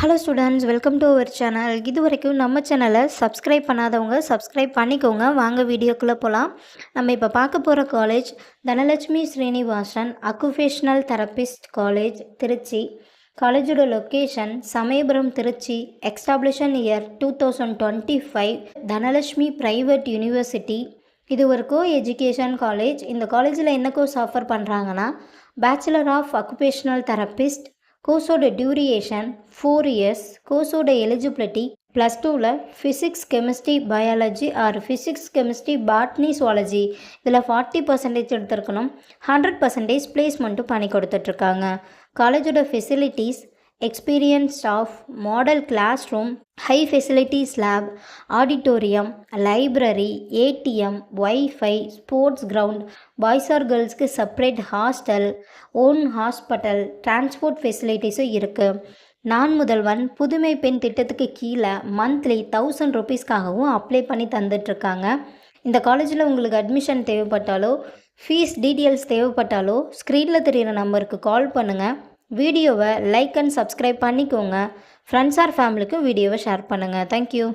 Hello students, welcome to our channel. இது வரைக்கும் நம்ம சேனலை சப்ஸ்கிரைப் பண்ணாதவங்க சப்ஸ்கிரைப் பண்ணிக்கோங்க. வாங்க வீடியோக்குள்ளே போகலாம். நம்ம இப்போ பார்க்க போகிற college Dhanalakshmi Srinivasan occupational therapist college, Trichy. காலேஜோட location Samayapuram, Trichy. Establishment year 2025. Dhanalakshmi private university. இது ஒரு கோ எஜுகேஷன் காலேஜ். இந்த காலேஜில் என்ன கோர்ஸ் ஆஃபர் பண்ணுறாங்கன்னா, பேச்சுலர் ஆஃப் அக்குபேஷனல் தெரபிஸ்ட். கோர்ஸோட டியூரேஷன் 4 இயர்ஸ். கோர்ஸோட எலிஜிபிலிட்டி +2ல் physics, chemistry, biology or physics, chemistry, botany, zoology இதில் 40% எடுத்துருக்கணும். 100% பிளேஸ்மெண்ட்டும் பண்ணி கொடுத்துட்ருக்காங்க. காலேஜோட facilities experience staff, model class room, high facilities lab, auditorium, library, ATM, wifi, sports ground, boys or கேர்ள்ஸ்க்கு separate hostel, own hospital, transport ஃபெசிலிட்டிஸும் இருக்குது. நான் முதல்வன் புதுமை பெண் திட்டத்துக்கு கீழே மந்த்லி 1000 ருபீஸ்க்காகவும் அப்ளை பண்ணி தந்துட்டுருக்காங்க. இந்த காலேஜில் உங்களுக்கு அட்மிஷன் தேவைப்பட்டாலோ ஃபீஸ் டீட்டெயில்ஸ் தேவைப்பட்டாலோ ஸ்க்ரீனில் தெரிகிற நம்பருக்கு கால் பண்ணுங்கள். வீடியோவை லைக் அண்ட் சப்ஸ்கிரைப் பண்ணிக்கோங்க. ஃப்ரெண்ட்ஸ் ஆர் ஃபேமிலிக்கும் வீடியோவை ஷேர் பண்ணுங்கள். தேங்க்யூ.